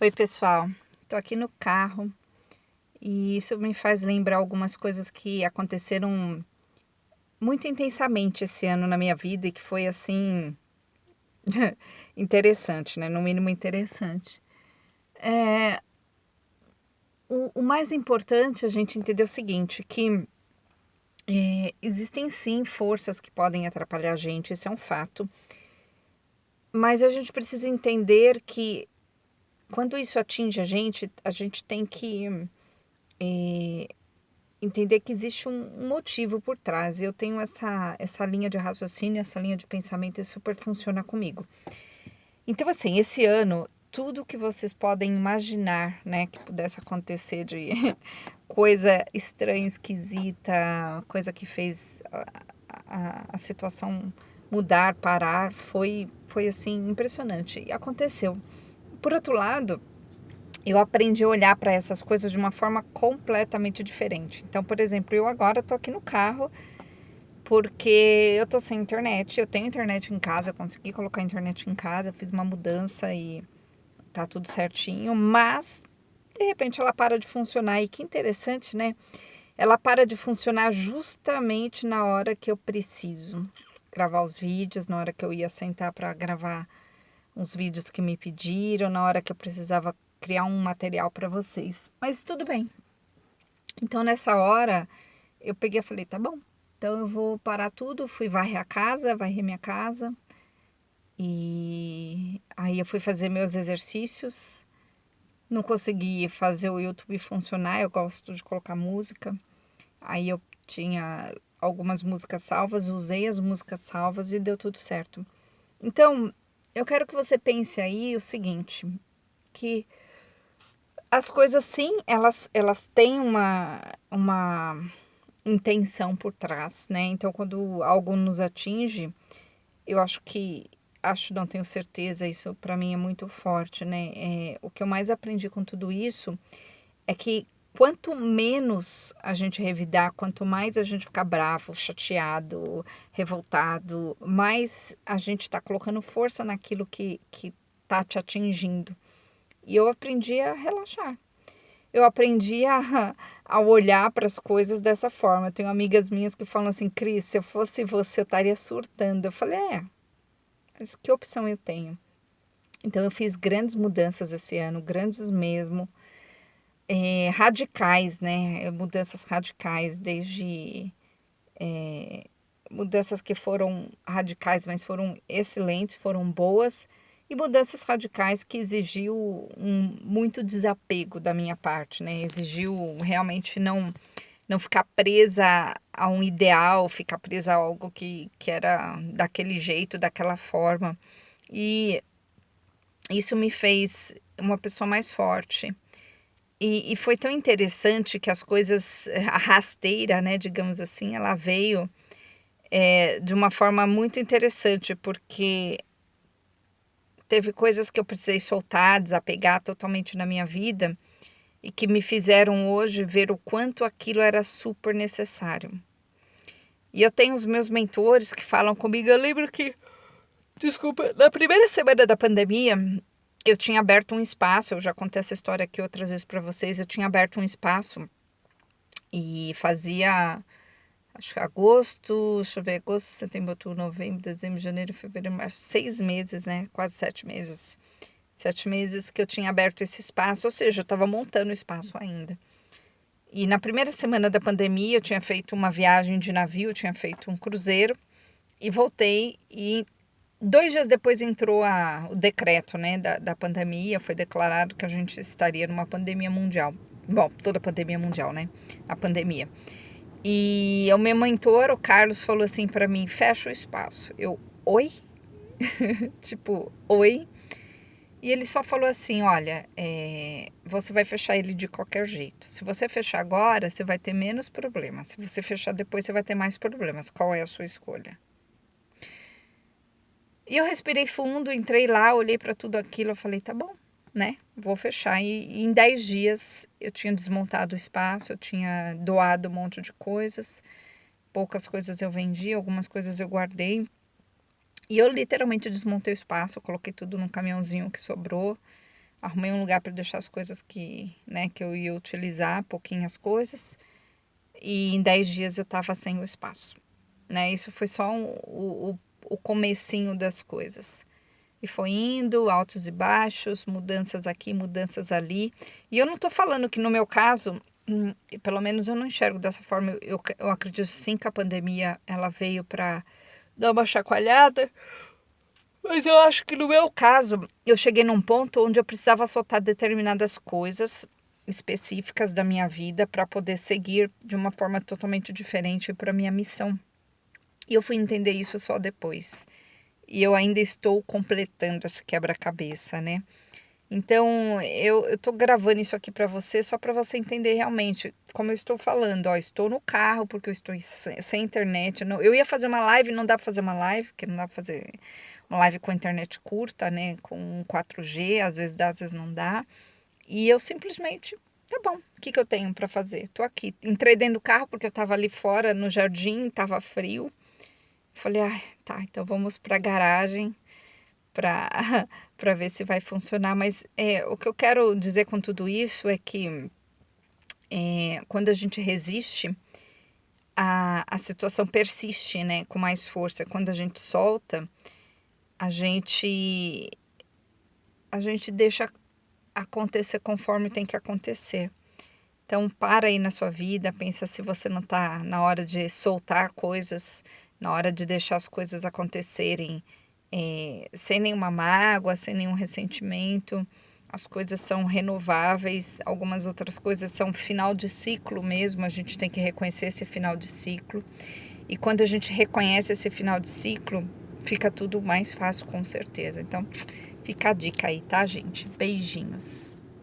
Oi, pessoal. Tô aqui no carro e isso me faz lembrar algumas coisas que aconteceram muito intensamente esse ano na minha vida e que foi assim interessante, né? No mínimo interessante. É, o mais importante a gente entender o seguinte, que existem sim forças que podem atrapalhar a gente, isso é um fato, mas a gente precisa entender que quando isso atinge a gente tem que entender que existe um motivo por trás. Eu tenho essa linha de raciocínio, essa linha de pensamento e super funciona comigo. Então, assim, esse ano, tudo que vocês podem imaginar, né, que pudesse acontecer de coisa estranha, esquisita, coisa que fez a situação mudar, parar, foi assim, impressionante. E aconteceu. Por outro lado, eu aprendi a olhar para essas coisas de uma forma completamente diferente. Então, por exemplo, eu agora tô aqui no carro porque eu tô sem internet. Eu tenho internet em casa, eu consegui colocar a internet em casa, fiz uma mudança e tá tudo certinho, mas de repente ela para de funcionar. E que interessante, né? Ela para de funcionar justamente na hora que eu preciso gravar os vídeos, na hora que eu ia sentar para gravar uns vídeos que me pediram, na hora que eu precisava criar um material para vocês. Mas tudo bem. Então nessa hora eu peguei e falei, tá bom. Então eu vou parar tudo, fui varrer a casa, varrer minha casa. E aí eu fui fazer meus exercícios. Não consegui fazer o YouTube funcionar, eu gosto de colocar música. Aí eu tinha algumas músicas salvas, usei as músicas salvas e deu tudo certo. Então, eu quero que você pense aí o seguinte, que as coisas sim, elas têm uma intenção por trás, né? Então, quando algo nos atinge, eu acho, não tenho certeza, isso para mim é muito forte, né? O que eu mais aprendi com tudo isso é que quanto menos a gente revidar, quanto mais a gente ficar bravo, chateado, revoltado, mais a gente está colocando força naquilo que tá te atingindo. E eu aprendi a relaxar. Eu aprendi a olhar para as coisas dessa forma. Eu tenho amigas minhas que falam assim, Cris, se eu fosse você, eu estaria surtando. Eu falei, mas que opção eu tenho? Então eu fiz grandes mudanças esse ano, grandes mesmo, radicais, né? Mudanças radicais, desde mudanças que foram radicais, mas foram excelentes, foram boas, e mudanças radicais que exigiu muito desapego da minha parte, né? Exigiu realmente não ficar presa a um ideal, ficar presa a algo que era daquele jeito, daquela forma. E isso me fez uma pessoa mais forte. E foi tão interessante que as coisas, a rasteira, né, digamos assim, ela veio de uma forma muito interessante, porque teve coisas que eu precisei soltar, desapegar totalmente na minha vida e que me fizeram hoje ver o quanto aquilo era super necessário. E eu tenho os meus mentores que falam comigo. Eu lembro que, desculpa, na primeira semana da pandemia, eu tinha aberto um espaço. Eu já contei essa história aqui outras vezes para vocês. Eu tinha aberto um espaço e fazia, acho que agosto, deixa eu ver, agosto, setembro, outubro, novembro, dezembro, janeiro, fevereiro, março, 6 meses, né? Quase 7 meses. 7 meses que eu tinha aberto esse espaço, ou seja, eu estava montando o espaço ainda. E na primeira semana da pandemia, eu tinha feito uma viagem de navio, eu tinha feito um cruzeiro e voltei. E 2 dias depois entrou o decreto, né, da pandemia, foi declarado que a gente estaria numa pandemia mundial. Bom, toda pandemia mundial, né? A pandemia. E o meu mentor, o Carlos, falou assim para mim: fecha o espaço. Eu, oi? Tipo, oi? E ele só falou assim: olha, você vai fechar ele de qualquer jeito. Se você fechar agora, você vai ter menos problemas. Se você fechar depois, você vai ter mais problemas. Qual é a sua escolha? E eu respirei fundo, entrei lá, olhei para tudo aquilo, eu falei, tá bom, né? Vou fechar. E em 10 dias eu tinha desmontado o espaço, eu tinha doado um monte de coisas. Poucas coisas eu vendi, algumas coisas eu guardei. E eu literalmente desmontei o espaço, coloquei tudo num caminhãozinho que sobrou. arrumei um lugar para deixar as coisas que, né, que eu ia utilizar, pouquinhas coisas, e em 10 dias eu estava sem o espaço, né? Isso foi só o comecinho das coisas. E foi indo, altos e baixos, mudanças aqui, mudanças ali. E eu não tô falando que no meu caso, pelo menos eu não enxergo dessa forma. Eu acredito sim que a pandemia ela veio para dar uma chacoalhada. Mas eu acho que no meu caso, eu cheguei num ponto onde eu precisava soltar determinadas coisas específicas da minha vida para poder seguir de uma forma totalmente diferente para minha missão. E eu fui entender isso só depois. E eu ainda estou completando esse quebra-cabeça, né? Então, eu tô gravando isso aqui para você só para você entender realmente como eu estou falando. Ó, estou no carro porque eu estou sem internet. Eu ia fazer uma live, não dá para fazer uma live, porque não dá para fazer uma live com internet curta, né? Com 4G, às vezes dá, às vezes não dá. E eu simplesmente, tá bom, o que que eu tenho para fazer? Tô aqui. Entrei dentro do carro porque eu tava ali fora no jardim, tava frio. Falei, ai, tá, então vamos pra garagem para para ver se vai funcionar. Mas o que eu quero dizer com tudo isso é que quando a gente resiste, a situação persiste, né, com mais força. Quando a gente solta, a gente, a gente deixa acontecer conforme tem que acontecer. Então, para aí na sua vida, pensa se você não está na hora de soltar coisas, na hora de deixar as coisas acontecerem sem nenhuma mágoa, sem nenhum ressentimento. As coisas são renováveis, algumas outras coisas são final de ciclo mesmo, a gente tem que reconhecer esse final de ciclo. E quando a gente reconhece esse final de ciclo, fica tudo mais fácil com certeza. Então, fica a dica aí, tá, gente? Beijinhos.